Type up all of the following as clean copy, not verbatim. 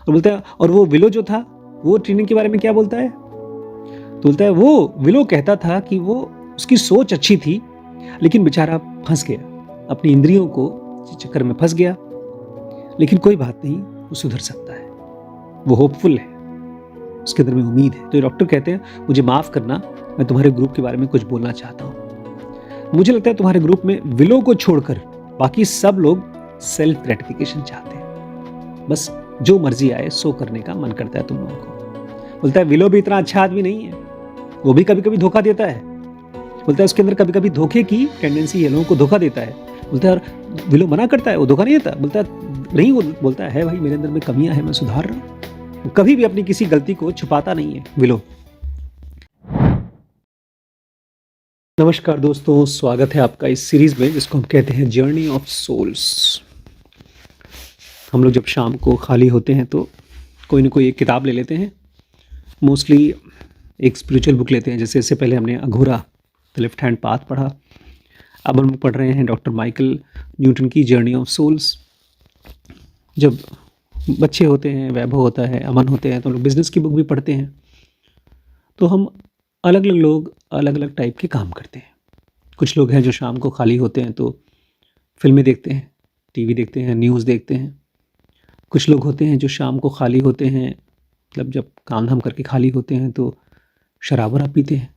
और बोलता है और वो विलो जो था वो ट्रेनियन के बारे में क्या बोलता है, तो बोलता है वो विलो कहता था कि वो उसकी सोच अच्छी थी लेकिन बेचारा फंस गया, अपनी इंद्रियों को चक्कर में फंस गया, लेकिन कोई बात नहीं, वो सुधर सकता है, वो होपफुल है, उसके अंदर में उम्मीद है। तो डॉक्टर कहते हैं मुझे माफ करना, मैं तुम्हारे ग्रुप के बारे में कुछ बोलना चाहता हूँ। मुझे लगता है तुम्हारे ग्रुप में विलो को छोड़कर बाकी सब लोग सेल्फ ग्रेटिफिकेशन चाहते हैं, बस जो मर्जी आए सो करने का मन करता है तुम लोगों को। बोलता है विलो भी इतना अच्छा आदमी नहीं है, वो भी कभी कभी धोखा देता है। बोलता है उसके अंदर कभी कभी धोखे की टेंडेंसी है, लोगों को धोखा देता है। बोलता है और विलो मना करता है, वो धोखा नहीं देता। बोलता है नहीं, वो बोलता है भाई मेरे अंदर में कमियां हैं, मैं सुधार रहा हूँ। कभी भी अपनी किसी गलती को छुपाता नहीं है विलो। नमस्कार दोस्तों, स्वागत है आपका इस सीरीज में जिसको हम कहते हैं जर्नी ऑफ सोल्स। हम लोग जब शाम को खाली होते हैं तो कोई ना कोई एक किताब ले लेते हैं, मोस्टली एक स्पिरिचुअल बुक लेते हैं। जैसे इससे पहले हमने Aghora the left hand path पढ़ा, अब हम पढ़ रहे हैं डॉक्टर माइकल न्यूटन की जर्नी ऑफ सोल्स। जब बच्चे होते हैं, वैभव होता है, अमन होते हैं, तो हम लोग बिजनेस की बुक भी पढ़ते हैं। तो हम अलग अलग लोग अलग अलग टाइप के काम करते हैं। कुछ लोग हैं जो शाम को खाली होते हैं तो फिल्में देखते हैं, टीवी देखते हैं, न्यूज़ देखते हैं। कुछ लोग होते हैं जो शाम को खाली होते हैं, मतलब जब काम धाम करके खाली होते हैं तो शराब वराब पीते हैं।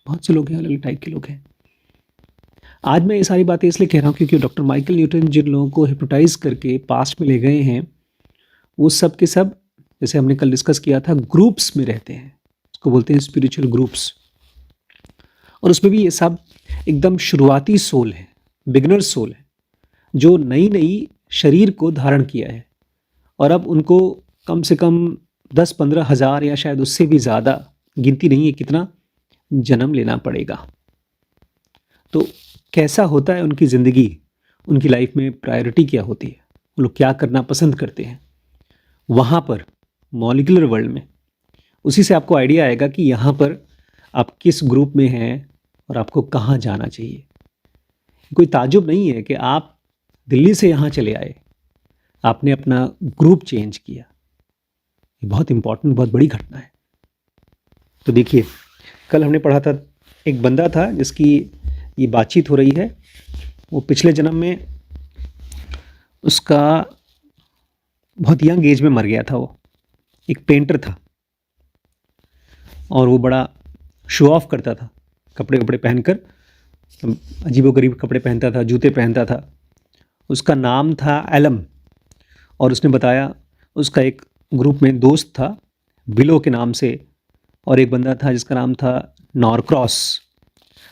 बहुत से लोग हैं, अलग अलग टाइप के लोग हैं। आज मैं ये सारी बातें इसलिए कह रहा हूँ क्योंकि डॉक्टर माइकल न्यूटन जिन लोगों को हिप्नोटाइज करके पास्ट में ले गए हैं, वो सब के सब, जैसे हमने कल डिस्कस किया था, ग्रुप्स में रहते हैं, उसको बोलते हैं स्पिरिचुअल ग्रुप्स। और उसमें भी ये सब एकदम शुरुआती सोल है, बिगनर सोल है, जो नई नई शरीर को धारण किया है और अब उनको कम से कम 10-15 हज़ार या शायद उससे भी ज़्यादा, गिनती नहीं है कितना, जन्म लेना पड़ेगा। तो कैसा होता है उनकी ज़िंदगी, उनकी लाइफ में प्रायोरिटी क्या होती है, वो लोग क्या करना पसंद करते हैं, वहाँ पर मॉलिक्यूलर वर्ल्ड में, उसी से आपको आइडिया आएगा कि यहाँ पर आप किस ग्रुप में हैं और आपको कहाँ जाना चाहिए। कोई ताजुब नहीं है कि आप दिल्ली से यहाँ चले आए, आपने अपना ग्रुप चेंज किया। ये बहुत इंपॉर्टेंट, बहुत बड़ी घटना है। तो देखिए, कल हमने पढ़ा था एक बंदा था जिसकी ये बातचीत हो रही है। वो पिछले जन्म में उसका बहुत यंग एज में मर गया था। वो एक पेंटर था और वो बड़ा शो ऑफ करता था, कपड़े पहनकर, अजीबोगरीब कपड़े पहनता था, जूते पहनता था। उसका नाम था एलम और उसने बताया उसका एक ग्रुप में दोस्त था विलो के नाम से, और एक बंदा था जिसका नाम था नॉरक्रॉस।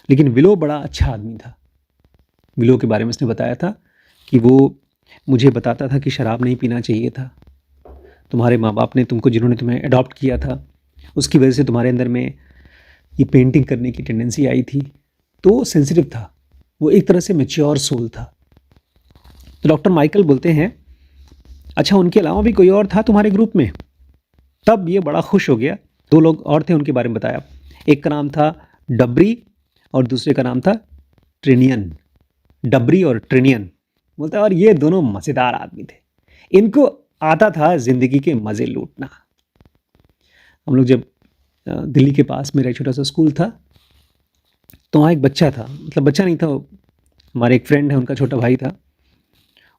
लेकिन विलो बड़ा अच्छा आदमी था। विलो के बारे में उसने बताया था कि वो मुझे बताता था कि शराब नहीं पीना चाहिए था, तुम्हारे माँ बाप ने तुमको, जिन्होंने तुम्हें अडॉप्ट किया था, उसकी वजह से तुम्हारे अंदर में ये पेंटिंग करने की टेंडेंसी आई थी। तो वो सेंसिटिव था, वो एक तरह से मैच्योर सोल था। तो डॉक्टर माइकल बोलते हैं अच्छा उनके अलावा भी कोई और था तुम्हारे ग्रुप में? तब ये बड़ा खुश हो गया। 2 लोग और थे, उनके बारे में बताया। एक का नाम था डबरी और दूसरे का नाम था ट्रिनियन। डबरी और ट्रिनियन बोलता है, और ये दोनों मज़ेदार आदमी थे, इनको आता था ज़िंदगी के मज़े लूटना। हम लोग जब दिल्ली के पास मेरा एक छोटा सा स्कूल था, तो वहाँ एक बच्चा था, मतलब बच्चा नहीं था, हमारे एक फ्रेंड है, उनका छोटा भाई था।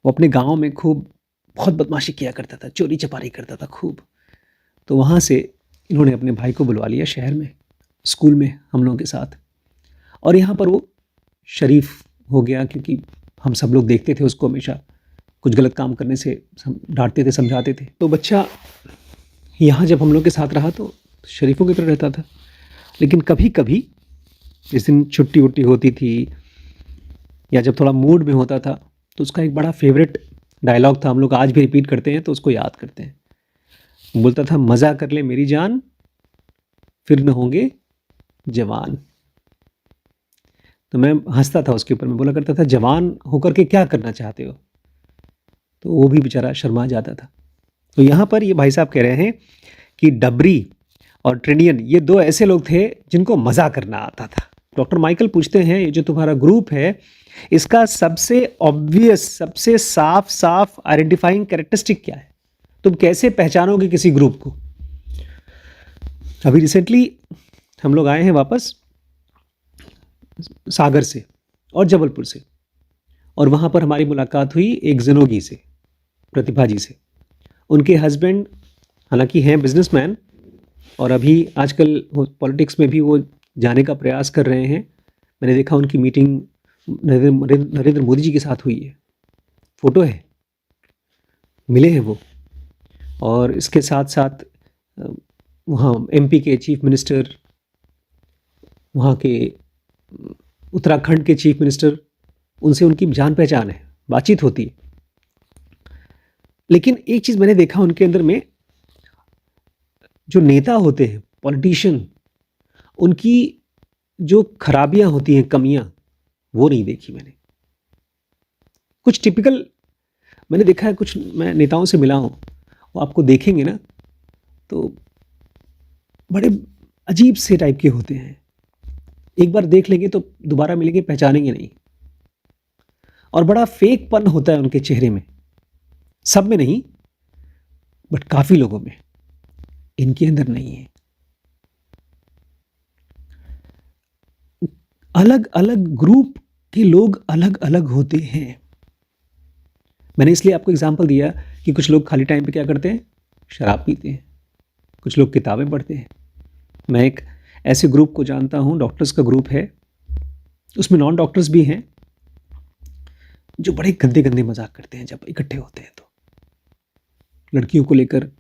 वो अपने गांव में खूब बहुत बदमाशी किया करता था, चोरी चपारी करता था खूब। तो वहाँ से इन्होंने अपने भाई को बुलवा लिया शहर में, स्कूल में हम लोगों के साथ। और यहाँ पर वो शरीफ हो गया क्योंकि हम सब लोग देखते थे उसको हमेशा कुछ गलत काम करने से डांटते थे, समझाते थे। तो बच्चा यहाँ जब हम लोग के साथ रहा तो शरीफों की तरह रहता था। लेकिन कभी कभी जिस दिन छुट्टी वुट्टी होती थी या जब थोड़ा मूड में होता था, तो उसका एक बड़ा फेवरेट डायलॉग था, हम लोग आज भी रिपीट करते हैं तो उसको याद करते हैं। बोलता था, मज़ा कर ले मेरी जान, फिर न होंगे जवान। तो मैं हंसता था उसके ऊपर, मैं बोला करता था, जवान होकर के क्या करना चाहते हो? तो वो भी बेचारा शर्मा जाता था। तो यहाँ पर ये भाई साहब कह रहे हैं कि डबरी और ट्रिनियन, ये 2 ऐसे लोग थे जिनको मज़ा करना आता था। डॉक्टर माइकल पूछते हैं, ये जो तुम्हारा ग्रुप है, इसका सबसे ऑब्वियस, सबसे साफ आइडेंटिफाइंग कैरेक्टरिस्टिक क्या है? तुम कैसे पहचानोगे किसी ग्रुप को? अभी रिसेंटली हम लोग आए हैं वापस सागर से और जबलपुर से, और वहाँ पर हमारी मुलाकात हुई एक ज़िनोगी से, प्रतिभा जी से। उनके हस्बैंड हालांकि हैं बिजनेसमैन, और अभी आजकल पॉलिटिक्स में भी वो जाने का प्रयास कर रहे हैं। मैंने देखा उनकी मीटिंग नरेंद्र मोदी जी के साथ हुई है, फ़ोटो है, मिले हैं वो। और इसके साथ साथ वहाँ एमपी के चीफ मिनिस्टर, वहाँ के उत्तराखंड के चीफ मिनिस्टर, उनसे उनकी जान पहचान है, बातचीत होती है। लेकिन एक चीज़ मैंने देखा उनके अंदर में, जो नेता होते हैं, पॉलिटिशियन, उनकी जो खराबियां होती हैं, कमियां, वो नहीं देखी मैंने। कुछ टिपिकल मैंने देखा है, कुछ मैं नेताओं से मिला हूँ, वो आपको देखेंगे ना तो बड़े अजीब से टाइप के होते हैं। एक बार देख लेंगे तो दोबारा मिलेंगे पहचानेंगे नहीं, और बड़ा फेकपन होता है उनके चेहरे में। सब में नहीं, बट काफी लोगों में, इनके अंदर नहीं है। अलग अलग ग्रुप के लोग अलग अलग होते हैं। मैंने इसलिए आपको एग्जांपल दिया कि कुछ लोग खाली टाइम पे क्या करते हैं, शराब पीते हैं, कुछ लोग किताबें पढ़ते हैं। मैं एक ऐसे ग्रुप को जानता हूं, डॉक्टर्स का ग्रुप है, उसमें नॉन डॉक्टर्स भी हैं, जो बड़े गंदे गंदे मजाक करते हैं जब इकट्ठे होते हैं। तो लड़कियों को लेकर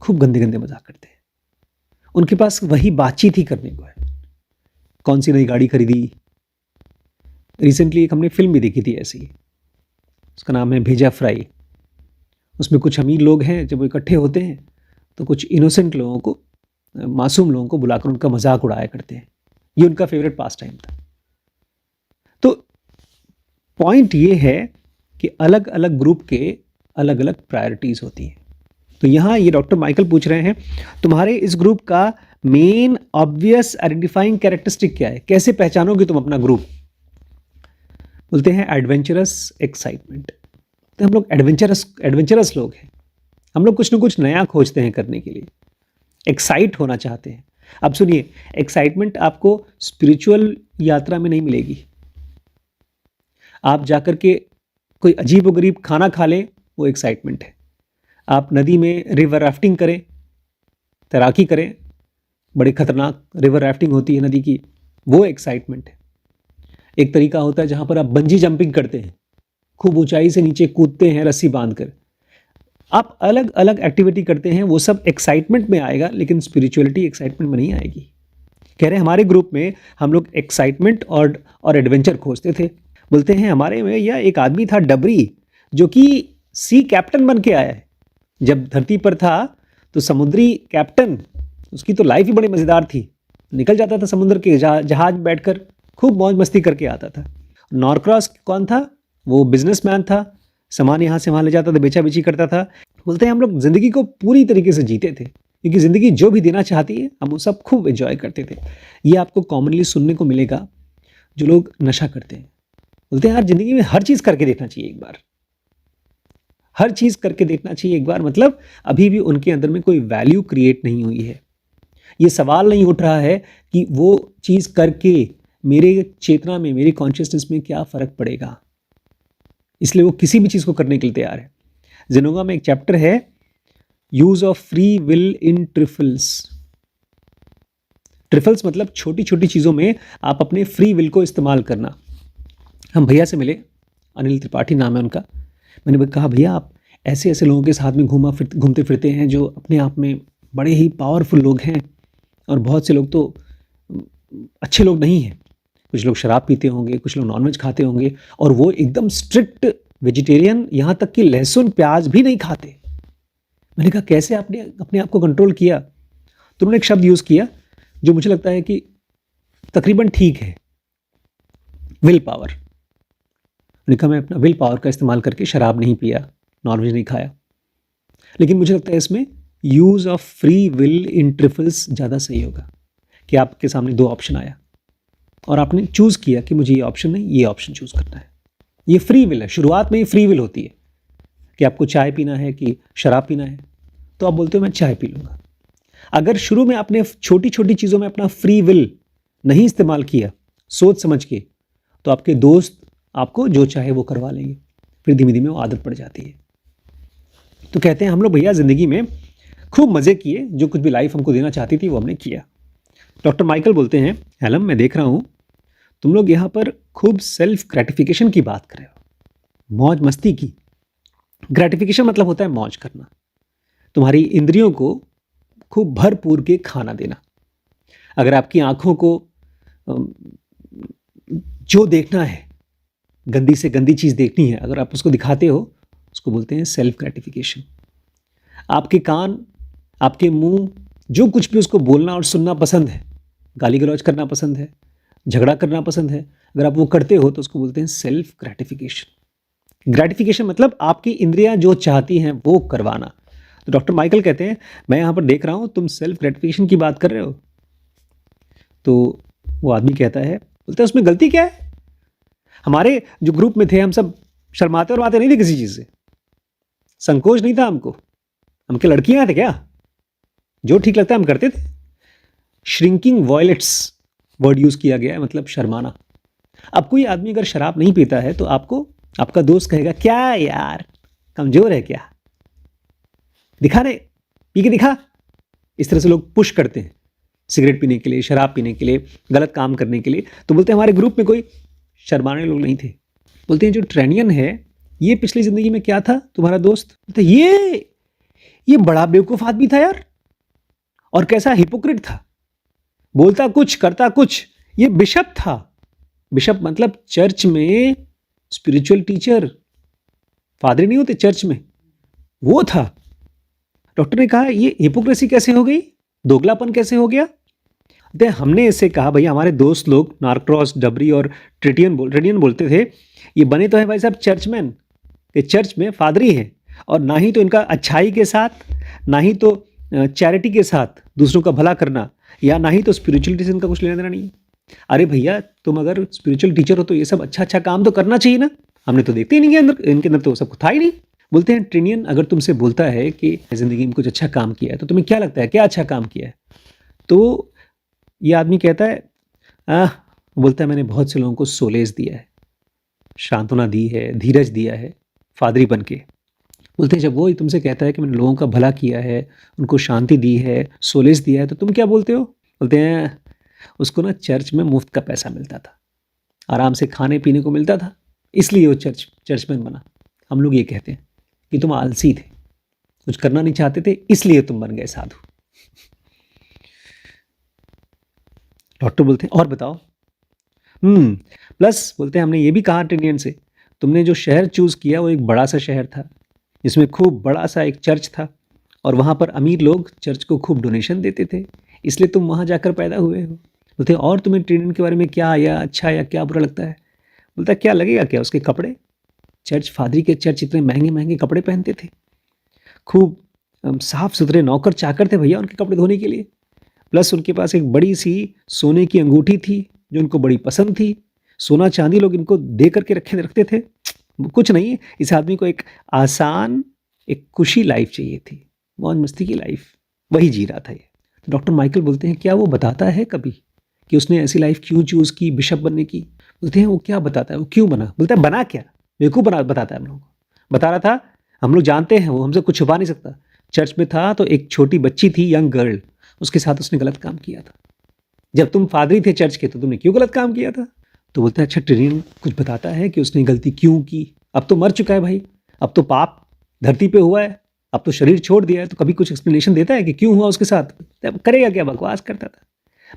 खूब गंदे गंदे मजाक करते हैं। उनके पास वही बातचीत ही करने को है। कौन सी नई गाड़ी खरीदी। रिसेंटली एक हमने फिल्म भी देखी थी ऐसी, उसका नाम है भेजा फ्राई। उसमें कुछ अमीर लोग हैं, जब वो इकट्ठे होते हैं तो कुछ इनोसेंट लोगों को, मासूम लोगों को बुलाकर उनका मजाक उड़ाया करते हैं। ये उनका फेवरेट पास टाइम था। तो पॉइंट ये है कि अलग अलग ग्रुप के अलग अलग प्रायोरिटीज होती हैं। तो यहाँ ये डॉक्टर माइकल पूछ रहे हैं, तुम्हारे इस ग्रुप का मेन ऑब्वियस आइडेंटिफाइंग कैरेक्टरिस्टिक क्या है, कैसे पहचानोगे तुम अपना ग्रुप? बोलते हैं एडवेंचरस एक्साइटमेंट। तो हम लोग एडवेंचरस लोग हैं। हम लोग कुछ ना कुछ नया खोजते हैं करने के लिए, एक्साइट होना चाहते हैं। अब सुनिए, एक्साइटमेंट आपको स्पिरिचुअल यात्रा में नहीं मिलेगी। आप जाकर के कोई अजीबोगरीब खाना खा लें, वो एक्साइटमेंट है। आप नदी में रिवर राफ्टिंग करें, तैराकी करें, बड़ी खतरनाक रिवर राफ्टिंग होती है नदी की, वो एक्साइटमेंट है। एक तरीका होता है जहां पर आप बंजी जंपिंग करते हैं, खूब ऊंचाई से नीचे कूदते हैं रस्सी बांधकर। आप अलग अलग एक्टिविटी करते हैं, वो सब एक्साइटमेंट में आएगा, लेकिन स्पिरिचुअलिटी एक्साइटमेंट में नहीं आएगी। कह रहे हैं हमारे ग्रुप में हम लोग एक्साइटमेंट और एडवेंचर खोजते थे। बोलते हैं हमारे में यह एक आदमी था डबरी, जो कि सी कैप्टन बन के आया है। जब धरती पर था तो समुद्री कैप्टन, उसकी तो लाइफ ही बड़ी मज़ेदार थी। निकल जाता था समुद्र के जहाज में बैठकर, खूब मौज मस्ती करके आता था। नॉरक्रॉस कौन था? वो बिजनेसमैन था, सामान यहाँ से वहाँ ले जाता था, बेचा बेची करता था। बोलते हैं हम लोग ज़िंदगी को पूरी तरीके से जीते थे, क्योंकि ज़िंदगी जो भी देना चाहती है हम वो सब खूब एंजॉय करते थे। ये आपको कॉमनली सुनने को मिलेगा जो लोग नशा करते हैं। बोलते हैं यार ज़िंदगी में हर चीज़ करके देखना चाहिए एक बार, हर चीज़ करके देखना चाहिए एक बार। मतलब अभी भी उनके अंदर में कोई वैल्यू क्रिएट नहीं हुई है। ये सवाल नहीं उठ रहा है कि वो चीज़ करके मेरे चेतना में, मेरे कॉन्शियसनेस में क्या फ़र्क पड़ेगा, इसलिए वो किसी भी चीज़ को करने के लिए तैयार है। ज़ेनोगा में एक चैप्टर है, use of free will in trifles. Trifles मतलब छोटी छोटी चीज़ों में आप अपने फ्री विल को इस्तेमाल करना। हम भैया से मिले, अनिल त्रिपाठी नाम है उनका। मैंने कहा भैया आप ऐसे ऐसे लोगों के साथ में घूमते फिरते हैं जो अपने आप में बड़े ही पावरफुल लोग हैं, और बहुत से लोग तो अच्छे लोग नहीं हैं। कुछ लोग शराब पीते होंगे, कुछ लोग नॉनवेज खाते होंगे, और वो एकदम स्ट्रिक्ट वेजिटेरियन, यहाँ तक कि लहसुन प्याज भी नहीं खाते। मैंने कहा कैसे आपने अपने आप को कंट्रोल किया? तो उन्होंने एक शब्द यूज़ किया जो मुझे लगता है कि तकरीबन ठीक है, विल पावर। मैंने कहा मैं अपना विल पावर का इस्तेमाल करके शराब नहीं पिया, नॉनवेज नहीं खाया, लेकिन मुझे लगता है इसमें use of free will in trifles ज़्यादा सही होगा। कि आपके सामने दो ऑप्शन आया और आपने चूज़ किया कि मुझे ये ऑप्शन नहीं, ये ऑप्शन चूज़ करना है। ये फ्री विल है, शुरुआत में ही फ्री विल होती है, कि आपको चाय पीना है कि शराब पीना है, तो आप बोलते हो मैं चाय पी लूँगा। अगर शुरू में आपने छोटी छोटी चीज़ों में अपना फ्री विल नहीं इस्तेमाल किया सोच समझ के, तो आपके दोस्त आपको जो चाहे वो करवा लेंगे, फिर धीमे धीमे वो आदत पड़ जाती है। तो कहते हैं हम लोग भैया ज़िंदगी में खूब मज़े किए, जो कुछ भी लाइफ हमको देना चाहती थी वो हमने किया। डॉक्टर माइकल बोलते हैं, एलम मैं देख रहा हूँ तुम लोग यहाँ पर खूब सेल्फ ग्रेटिफिकेशन की बात कर रहे हो, मौज मस्ती की। ग्रेटिफिकेशन मतलब होता है मौज करना, तुम्हारी इंद्रियों को खूब भरपूर के खाना देना। अगर आपकी आंखों को जो देखना है, गंदी से गंदी चीज़ देखनी है, अगर आप उसको दिखाते हो, उसको बोलते हैं सेल्फ ग्रेटिफिकेशन। आपके कान, आपके मुंह, जो कुछ भी उसको बोलना और सुनना पसंद है, गाली गलौज करना पसंद है, झगड़ा करना पसंद है, अगर आप वो करते हो तो उसको बोलते हैं सेल्फ ग्रेटिफिकेशन। ग्रेटिफिकेशन मतलब आपकी इंद्रियां जो चाहती हैं वो करवाना। तो डॉक्टर माइकल कहते हैं मैं यहाँ पर देख रहा हूँ तुम सेल्फ ग्रेटिफिकेशन की बात कर रहे हो। तो वो आदमी कहता है, बोलते हैं उसमें गलती क्या है? हमारे जो ग्रुप में थे हम सब शर्माते और बातें नहीं थे किसी चीज़ से, संकोच नहीं था हमको, हम क्या लड़कियां थे क्या? जो ठीक लगता है हम करते थे। श्रिंकिंग वॉयलेट्स वर्ड यूज़ किया गया है, मतलब शर्माना। अब कोई आदमी अगर शराब नहीं पीता है तो आपको आपका दोस्त कहेगा क्या यार कमज़ोर है क्या, दिखा दे, पी के दिखा। इस तरह से लोग पुश करते हैं सिगरेट पीने के लिए, शराब पीने के लिए, गलत काम करने के लिए। तो बोलते हैं हमारे ग्रुप में कोई शर्माने लोग नहीं थे। बोलते हैं जो ट्रेनियन है ये पिछली ज़िंदगी में क्या था तुम्हारा दोस्त? बोलते ये बड़ा बेवकूफ़ आदमी था यार, और कैसा हिपोक्रेट था, बोलता कुछ करता कुछ। ये बिशप था। बिशप मतलब चर्च में स्पिरिचुअल टीचर, फादर नहीं होते चर्च में, वो था। डॉक्टर ने कहा ये हिपोक्रेसी कैसे हो गई, दोगलापन कैसे हो गया? तो हमने इससे कहा भैया हमारे दोस्त लोग नार्क्रॉस, डबरी और ट्रेटियन बोलते थे ये बने तो है भाई साहब चर्चमैन, ये चर्च में फादरी है, और ना ही तो इनका अच्छाई के साथ, ना ही तो चैरिटी के साथ दूसरों का भला करना, या ना ही तो स्पिरिचुअलिटी से इनका कुछ लेना देना नहीं है। अरे भैया तुम अगर स्पिरिचुअल टीचर हो तो ये सब अच्छा अच्छा काम तो करना चाहिए ना, हमने तो देखते ही नहीं है अंदर, इनके अंदर तो सब कुछ था ही नहीं। बोलते हैं ट्रेनियन अगर तुमसे बोलता है कि ज़िंदगी में कुछ अच्छा काम किया है तो तुम्हें क्या लगता है क्या अच्छा काम किया है? तो ये आदमी कहता है बोलता है मैंने बहुत से लोगों को सोलेज दिया है, सांत्वना दी है, धीरज दिया है फादरी बन के। बोलते हैं जब वो तुमसे कहता है कि मैंने लोगों का भला किया है, उनको शांति दी है, सोलेज दिया है, तो तुम क्या बोलते हो? बोलते हैं उसको ना चर्च में मुफ्त का पैसा मिलता था, आराम से खाने पीने को मिलता था, इसलिए वो चर्चमैन बना। हम लोग ये कहते हैं कि तुम आलसी थे, कुछ करना नहीं चाहते थे, इसलिए तुम बन गए साधु। डॉक्टर बोलते हैं और बताओ। प्लस बोलते हैं हमने ये भी कहा ट्रेनियन से, तुमने जो शहर चूज़ किया वो एक बड़ा सा शहर था जिसमें खूब बड़ा सा एक चर्च था, और वहाँ पर अमीर लोग चर्च को खूब डोनेशन देते थे, इसलिए तुम वहाँ जाकर पैदा हुए हो। बोलते हैं और तुम्हें ट्रेनियन के बारे में क्या या अच्छा या क्या बुरा लगता है? बोलता है क्या लगेगा क्या, उसके कपड़े, चर्च फादरी के चर्च इतने महंगे महंगे कपड़े पहनते थे, खूब साफ सुथरे नौकर चाकर थे भैया उनके कपड़े धोने के लिए, प्लस उनके पास एक बड़ी सी सोने की अंगूठी थी जो उनको बड़ी पसंद थी, सोना चांदी लोग इनको दे करके रखते थे। कुछ नहीं, इस आदमी को एक आसान, एक खुशी लाइफ चाहिए थी, मौज मस्ती की लाइफ, वही जी रहा था ये। तो डॉक्टर माइकल बोलते हैं क्या वो बताता है कभी कि उसने ऐसी लाइफ क्यों चूज़ की बिशप बनने की? बोलते हैं वो क्या बताता है, वो क्यों बना? बोलता है बना क्या, बेवकूफ़ बताता है हम लोगों को। बता रहा था हम लोग जानते हैं वो हमसे कुछ छुपा नहीं सकता। चर्च में था तो एक छोटी बच्ची थी, यंग गर्ल, उसके साथ उसने गलत काम किया था। जब तुम फादरी थे चर्च के तो तुमने क्यों गलत काम किया था? तो बोलते हैं अच्छा ट्रेनियन कुछ बताता है कि उसने गलती क्यों की? अब तो मर चुका है भाई, अब तो पाप धरती पे हुआ है, अब तो शरीर छोड़ दिया है, तो कभी कुछ एक्सप्लेनेशन देता है कि क्यों हुआ उसके साथ? करेगा क्या, बकवास करता था,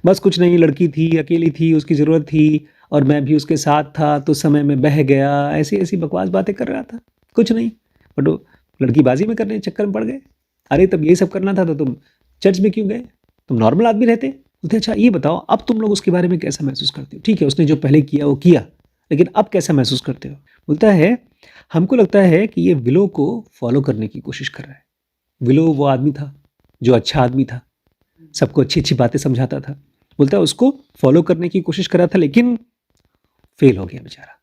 बस कुछ नहीं, लड़की थी, अकेली थी, उसकी ज़रूरत थी और मैं भी उसके साथ था तो समय में बह गया, ऐसी ऐसी बकवास बातें कर रहा था, कुछ नहीं। बट वो लड़कीबाजी में करने चक्कर में पड़ गए। अरे तब यही सब करना था तो तुम चर्च में क्यों गए, तुम नॉर्मल आदमी रहते। बोलते अच्छा ये बताओ अब तुम लोग उसके बारे में कैसा महसूस करते हो? ठीक है उसने जो पहले किया वो किया, लेकिन अब कैसा महसूस करते हो? बोलता है हमको लगता है कि ये विलो को फॉलो करने की कोशिश कर रहा है। विलो वो आदमी था जो अच्छा आदमी था, सबको अच्छी अच्छी बातें समझाता था। बोलता है उसको फॉलो करने की कोशिश कर रहा था लेकिन फेल हो गया बेचारा।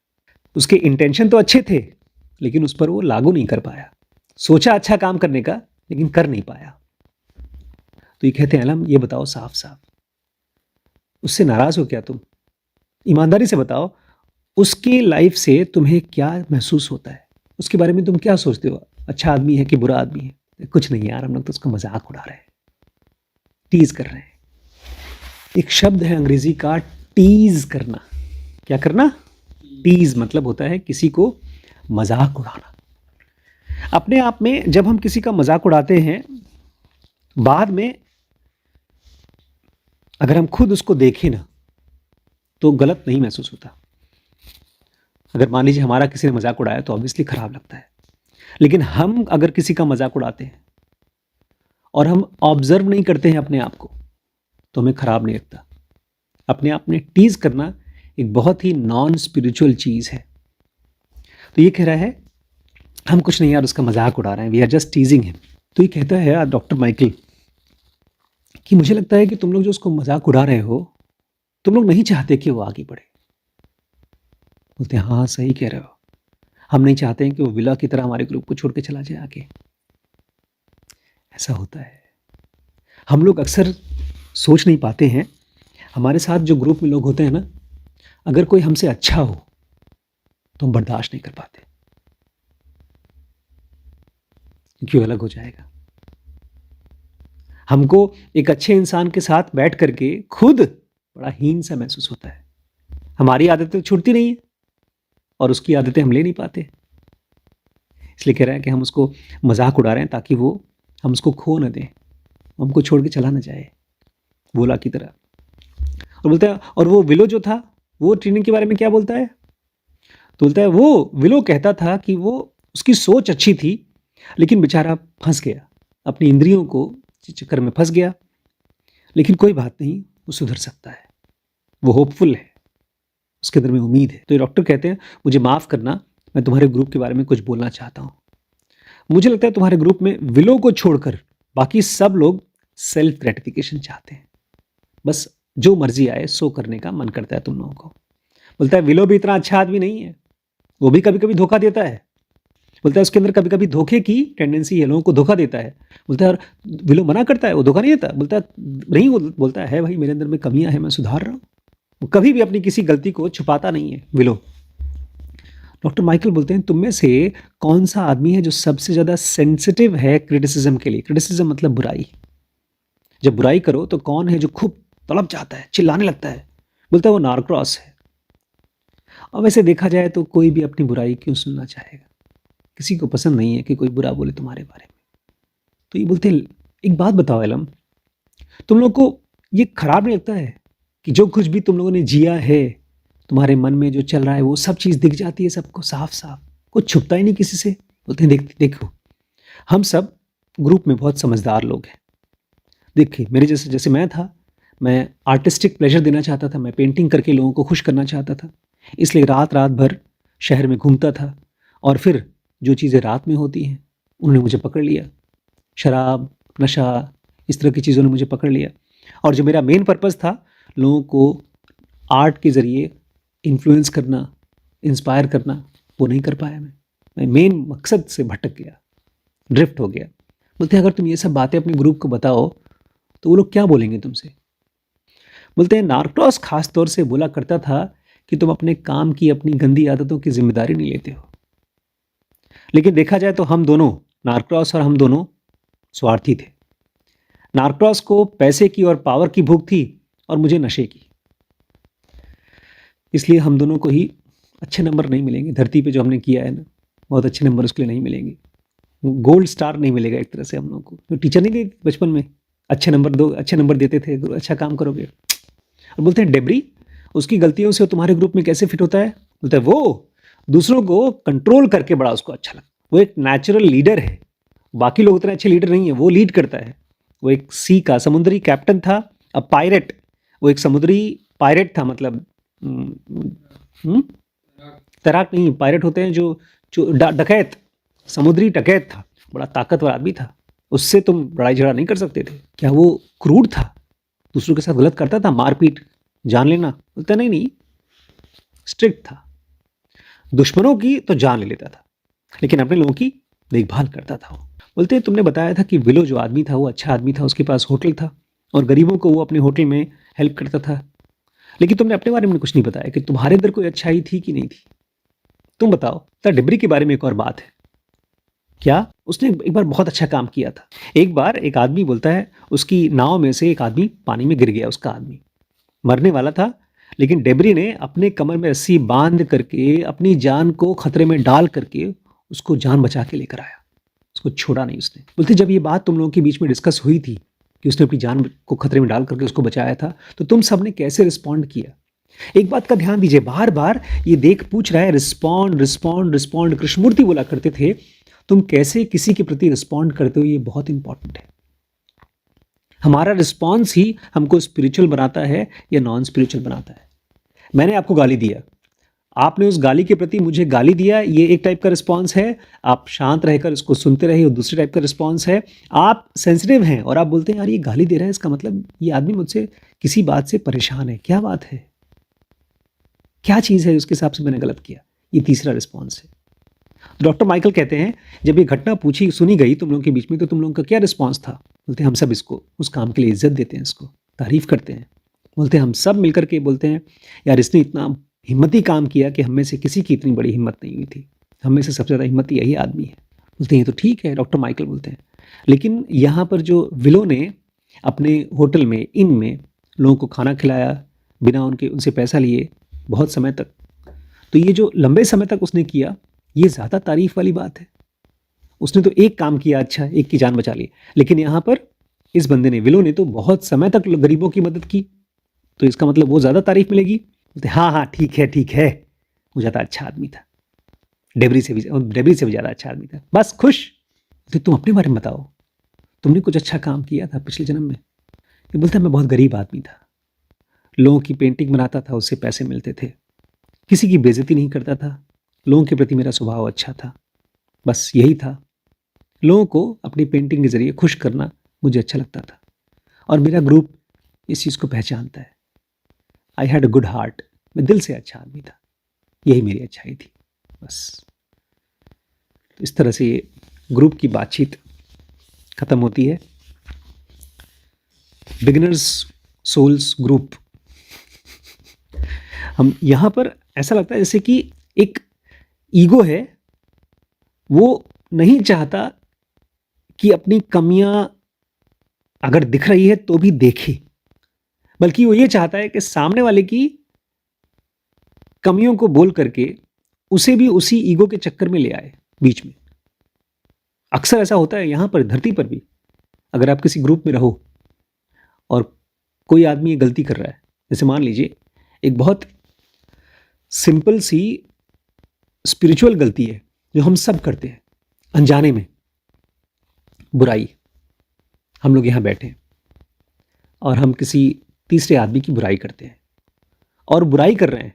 उसके इंटेंशन तो अच्छे थे लेकिन उस पर वो लागू नहीं कर पाया। सोचा अच्छा काम करने का, लेकिन कर नहीं पाया। तो ये कहते हैं अलम, ये बताओ साफ साफ, उससे नाराज हो क्या तुम? ईमानदारी से बताओ, उसकी लाइफ से तुम्हें क्या महसूस होता है? उसके बारे में तुम क्या सोचते हो? अच्छा आदमी है कि बुरा आदमी है? कुछ नहीं यार, हम लोग तो उसका मजाक उड़ा रहे हैं, टीज कर रहे हैं। एक शब्द है अंग्रेजी का, टीज करना। क्या करना? टीज मतलब होता है किसी को मजाक उड़ाना। अपने आप में जब हम किसी का मजाक उड़ाते हैं, बाद में अगर हम खुद उसको देखें ना, तो गलत नहीं महसूस होता। अगर मान लीजिए हमारा किसी ने मजाक उड़ाया तो ऑब्वियसली खराब लगता है, लेकिन हम अगर किसी का मजाक उड़ाते हैं और हम ऑब्जर्व नहीं करते हैं अपने आप को, तो हमें खराब नहीं लगता। अपने आप में टीज करना एक बहुत ही नॉन स्पिरिचुअल चीज है। तो ये कह रहा है हम कुछ नहीं यार, उसका मजाक उड़ा रहे हैं, we are just teasing him. तो ये कहता है डॉक्टर माइकल कि मुझे लगता है कि तुम लोग जो उसको मजाक उड़ा रहे हो, तुम लोग नहीं चाहते कि वो आगे बढ़े। बोलते हैं हाँ सही कह रहे हो, हम नहीं चाहते हैं कि वो विला की तरह हमारे ग्रुप को छोड़ के चला जाए आगे। ऐसा होता है, हम लोग अक्सर सोच नहीं पाते हैं, हमारे साथ जो ग्रुप में लोग होते हैं ना, अगर कोई हमसे अच्छा हो तो हम बर्दाश्त नहीं कर पाते, क्यों अलग हो जाएगा। हमको एक अच्छे इंसान के साथ बैठ करके खुद बड़ा हीन सा महसूस होता है। हमारी आदतें छूटती नहीं है और उसकी आदतें हम ले नहीं पाते। इसलिए कह रहा है कि हम उसको मजाक उड़ा रहे हैं ताकि वो हम उसको खो न दें, हमको छोड़ के चला न जाए बोला की तरह। और बोलता है, और वो विलो जो था वो ट्रेनिंग के बारे में क्या बोलता है? तो बोलता है वो विलो कहता था कि वो उसकी सोच अच्छी थी, लेकिन बेचारा फंस गया, अपनी इंद्रियों को चक्कर में फंस गया। लेकिन कोई बात नहीं, वो सुधर सकता है, वो होपफुल है, उसके अंदर में उम्मीद है। तो ये डॉक्टर कहते हैं मुझे माफ़ करना, मैं तुम्हारे ग्रुप के बारे में कुछ बोलना चाहता हूँ। मुझे लगता है तुम्हारे ग्रुप में विलो को छोड़कर बाकी सब लोग सेल्फ ग्रेटिफिकेशन चाहते हैं, बस जो मर्जी आए सो करने का मन करता है तुम लोगों को। बोलता है विलो भी इतना अच्छा आदमी नहीं है, वो भी कभी कभी धोखा देता है। बोलता है उसके अंदर कभी कभी धोखे की टेंडेंसी है, लोगों को धोखा देता है। बोलता है और विलो मना करता है, वो धोखा नहीं देता। बोलता है नहीं, वो बोलता है भाई मेरे अंदर में कमियां हैं, मैं सुधार रहा हूँ। वो कभी भी अपनी किसी गलती को छुपाता नहीं है विलो। डॉक्टर माइकल बोलते हैं तुम में से कौन सा आदमी है जो सबसे ज़्यादा सेंसिटिव है क्रिटिसिज्म के लिए? क्रिटिसिज्म मतलब बुराई। जब बुराई करो तो कौन है जो खूब तड़प जाता है, चिल्लाने लगता है? बोलता है वो नारक्रॉस है। और वैसे देखा जाए तो कोई भी अपनी बुराई क्यों सुनना चाहेगा? किसी को पसंद नहीं है कि कोई बुरा बोले तुम्हारे बारे में। तो ये बोलते हैं एक बात बताओ एलम, तुम लोग को ये खराब नहीं लगता है कि जो कुछ भी तुम लोगों ने जिया है, तुम्हारे मन में जो चल रहा है, वो सब चीज़ दिख जाती है सबको साफ साफ, कुछ छुपता ही नहीं किसी से? बोलते हैं देखो हम सब ग्रुप में बहुत समझदार लोग हैं। देखिए मेरे जैसे जैसे मैं था, मैं आर्टिस्टिक प्लेजर देना चाहता था, मैं पेंटिंग करके लोगों को खुश करना चाहता था, इसलिए रात रात भर शहर में घूमता था। और फिर जो चीज़ें रात में होती हैं उन्होंने मुझे पकड़ लिया, शराब, नशा, इस तरह की चीज़ों ने मुझे पकड़ लिया। और जो मेरा मेन पर्पज़ था लोगों को आर्ट के ज़रिए इन्फ्लुएंस करना, इंस्पायर करना, वो नहीं कर पाया। मैं मेन मकसद से भटक गया, ड्रिफ्ट हो गया। बोलते हैं अगर तुम ये सब बातें अपने ग्रुप को बताओ तो वो लोग क्या बोलेंगे तुमसे? बोलते हैं नारक्रॉस खास तौर से बोला करता था कि तुम अपने काम की, अपनी गंदी आदतों की जिम्मेदारी नहीं लेते हो। लेकिन देखा जाए तो हम दोनों, नारक्रॉस और हम दोनों, स्वार्थी थे। नारक्रॉस को पैसे की और पावर की भूख थी और मुझे नशे की। इसलिए हम दोनों को ही अच्छे नंबर नहीं मिलेंगे धरती पे, जो हमने किया है ना, बहुत अच्छे नंबर उसके लिए नहीं मिलेंगे। गोल्ड स्टार नहीं मिलेगा एक तरह से हम लोगों को। तो टीचर नहीं गए बचपन में अच्छे नंबर दो, अच्छे नंबर देते थे, अच्छा काम करोगे। और बोलते हैं डेबरी उसकी गलतियों से तुम्हारे ग्रुप में कैसे फिट होता है? बोलते हैं वो दूसरों को कंट्रोल करके बड़ा उसको अच्छा लगता, वो एक नेचुरल लीडर है। बाकी लोग उतने अच्छे लीडर नहीं है, वो लीड करता है। वो एक सी का समुद्री कैप्टन था, अब पायरेट, वो एक समुद्री पायरेट था, मतलब तैराक नहीं, पायरेट होते हैं जो डकैत, समुद्री डकैत था, बड़ा ताकतवर आदमी था। उससे तुम लड़ाई झगड़ा नहीं कर सकते थे। क्या वो क्रूर था, दूसरों के साथ गलत करता था, मारपीट, जान लेना? बोलता नहीं, स्ट्रिक्ट था, दुश्मनों की तो जान ले लेता था, लेकिन अपने लोगों की देखभाल करता था वो। बोलते हैं तुमने बताया था कि विलो जो आदमी था वो अच्छा आदमी था, उसके पास होटल था और गरीबों को वो अपने होटल में हेल्प करता था, लेकिन तुमने अपने बारे में कुछ नहीं बताया कि तुम्हारे अंदर कोई अच्छाई थी कि नहीं थी। तुम बताओ। तो डिबरी के बारे में एक और बात है, क्या उसने एक बार बहुत अच्छा काम किया था। एक बार एक आदमी बोलता है उसकी नाव में से एक आदमी पानी में गिर गया, उसका आदमी मरने वाला था, लेकिन डेबरी ने अपने कमर में रस्सी बांध करके अपनी जान को खतरे में डाल करके उसको जान बचा के लेकर आया, उसको छोड़ा नहीं उसने। बोलते जब ये बात तुम लोगों के बीच में डिस्कस हुई थी कि उसने अपनी जान को खतरे में डाल करके उसको बचाया था, तो तुम सबने कैसे रिस्पॉन्ड किया। एक बात का ध्यान दीजिए, बार बार ये देख पूछ रहा है रिस्पॉन्ड रिस्पॉन्ड रिस्पॉन्ड। कृष्णमूर्ति बोला करते थे तुम कैसे किसी के प्रति रिस्पॉन्ड करते हो, ये बहुत इंपॉर्टेंट है। हमारा रिस्पॉन्स ही हमको स्पिरिचुअल बनाता है या नॉन स्पिरिचुअल बनाता है। मैंने आपको गाली दिया, आपने उस गाली के प्रति मुझे गाली दिया, ये एक टाइप का रिस्पॉन्स है। आप शांत रहकर उसको सुनते रहे, वो दूसरे टाइप का रिस्पॉन्स है। आप सेंसिटिव हैं और आप बोलते हैं यार ये गाली दे रहा है, इसका मतलब ये आदमी मुझसे किसी बात से परेशान है, क्या बात है, क्या चीज़ है उसके हिसाब से मैंने गलत किया। ये तीसरा रिस्पॉन्स है। डॉक्टर माइकल कहते हैं जब ये घटना पूछी सुनी गई तुम लोगों के बीच में, तो तुम लोगों का क्या रिस्पॉन्स था। बोलते हैं हम सब इसको उस काम के लिए इज्जत देते हैं, इसको तारीफ करते हैं। बोलते हैं हम सब मिलकर के बोलते हैं यार इसने इतना हिम्मती काम किया कि हम में से किसी की इतनी बड़ी हिम्मत नहीं हुई थी, हम में से सबसे ज़्यादा हिम्मती यही आदमी है। बोलते हैं ये तो ठीक है, डॉक्टर माइकल बोलते हैं, लेकिन यहाँ पर जो विलो ने अपने होटल में इन में लोगों को खाना खिलाया बिना उनसे पैसा लिए बहुत समय तक, तो ये जो लंबे समय तक उसने किया ये ज़्यादा तारीफ वाली बात है। उसने तो एक काम किया अच्छा, एक की जान बचा ली, लेकिन यहाँ पर इस बंदे ने विलो ने तो बहुत समय तक गरीबों की मदद की, तो इसका मतलब वो ज़्यादा तारीफ मिलेगी। हाँ हाँ ठीक है, वो ज़्यादा अच्छा आदमी था, डेबरी से भी ज़्यादा अच्छा आदमी था, बस खुश। तो तुम अपने बारे में बताओ, तुमने कुछ अच्छा काम किया था पिछले जन्म में। ये बोलता मैं बहुत गरीब आदमी था, लोगों की पेंटिंग बनाता था, उससे पैसे मिलते थे, किसी की बेइज्जती नहीं करता था, लोगों के प्रति मेरा स्वभाव अच्छा था, बस यही था। लोगों को अपनी पेंटिंग के जरिए खुश करना मुझे अच्छा लगता था और मेरा ग्रुप इस चीज़ को पहचानता है। I had a good heart, मैं दिल से अच्छा आदमी था, यही मेरी अच्छाई थी, बस। तो इस तरह से ये ग्रुप की बातचीत ख़त्म होती है। Beginners souls group. हम यहाँ पर ऐसा लगता है जैसे कि एक ईगो है, वो नहीं चाहता कि अपनी कमियां अगर दिख रही है तो भी देखे, बल्कि वो ये चाहता है कि सामने वाले की कमियों को बोल करके उसे भी उसी ईगो के चक्कर में ले आए बीच में। अक्सर ऐसा होता है यहाँ पर धरती पर भी। अगर आप किसी ग्रुप में रहो और कोई आदमी ये गलती कर रहा है, जैसे मान लीजिए एक बहुत सिंपल सी स्पिरिचुअल गलती है जो हम सब करते हैं अनजाने में, बुराई। हम लोग यहाँ बैठे हैं और हम किसी तीसरे आदमी की बुराई करते हैं और बुराई कर रहे हैं,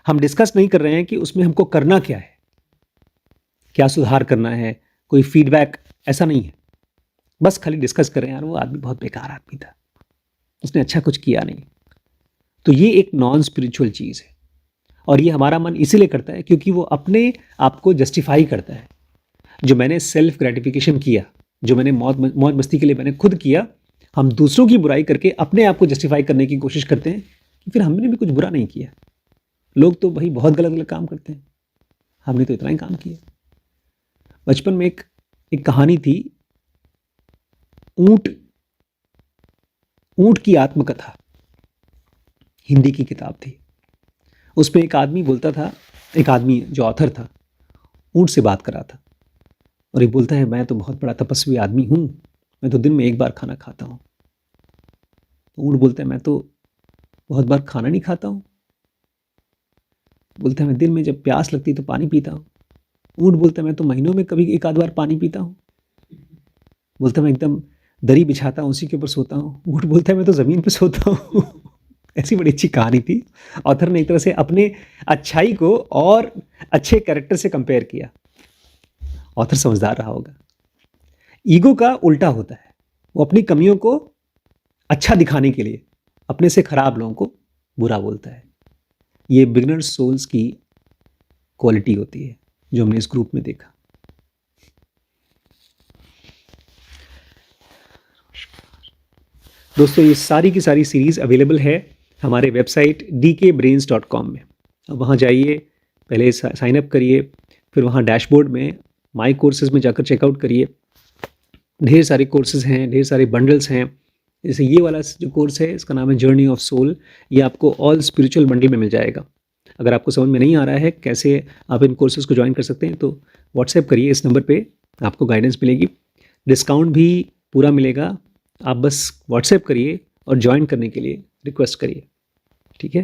हम डिस्कस नहीं कर रहे हैं कि उसमें हमको करना क्या है, क्या सुधार करना है, कोई फीडबैक, ऐसा नहीं है। बस खाली डिस्कस कर रहे हैं यार वो आदमी बहुत बेकार आदमी था, उसने अच्छा कुछ किया नहीं। तो ये एक नॉन स्पिरिचुअल चीज़ है और ये हमारा मन इसीलिए करता है क्योंकि वो अपने आप को जस्टिफाई करता है। जो मैंने सेल्फ ग्रेटिफिकेशन किया, जो मैंने मौज मस्ती के लिए मैंने खुद किया, हम दूसरों की बुराई करके अपने आप को जस्टिफाई करने की कोशिश करते हैं कि फिर हमने भी कुछ बुरा नहीं किया। लोग तो भाई बहुत गलत गलत काम करते हैं, हमने तो इतना ही काम किया। बचपन में एक कहानी थी, ऊंट की आत्मकथा, हिंदी की किताब थी। उसमें एक आदमी बोलता था, एक आदमी जो ऑथर था ऊंट से बात कर रहा था और ये बोलता है मैं तो बहुत बड़ा तपस्वी आदमी हूँ, मैं तो दिन में एक बार खाना खाता हूँ। तो ऊंट बोलता है मैं तो बहुत बार खाना नहीं खाता हूँ। बोलता है मैं दिन में जब प्यास लगती तो पानी पीता हूँ। ऊंट बोलता है मैं तो महीनों में कभी एक आध बार पानी पीता हूँ। बोलता है मैं एकदम दरी बिछाता हूँ, उसी के ऊपर सोता हूँ। ऊंट बोलता है मैं तो ज़मीन पे सोता हूँ। ऐसी बड़ी अच्छी कहानी थी। ऑथर ने एक तरह से अपने अच्छाई को और अच्छे कैरेक्टर से कंपेयर किया। ऑथर समझदार रहा होगा। ईगो का उल्टा होता है, वो अपनी कमियों को अच्छा दिखाने के लिए अपने से खराब लोगों को बुरा बोलता है। ये बिगिनर्स सोल्स की क्वालिटी होती है जो हमने इस ग्रुप में देखा। दोस्तों ये सारी की सारी सीरीज़ अवेलेबल है हमारे वेबसाइट dkbrains.com में। अब वहाँ जाइए, पहले साइन अप करिए, फिर वहाँ डैशबोर्ड में माई कोर्सेज़ में जाकर चेकआउट करिए। ढेर सारे कोर्सेज़ हैं, ढेर सारे बंडल्स हैं। जैसे ये वाला जो कोर्स है इसका नाम है जर्नी ऑफ सोल, ये आपको ऑल स्पिरिचुअल बंडल में मिल जाएगा। अगर आपको समझ में नहीं आ रहा है कैसे आप इन कोर्सेज़ को ज्वाइन कर सकते हैं तो व्हाट्सएप करिए, इस नंबर पे आपको गाइडेंस मिलेगी, डिस्काउंट भी पूरा मिलेगा। आप बस व्हाट्सएप करिए और ज्वाइन करने के लिए रिक्वेस्ट करिए, ठीक है।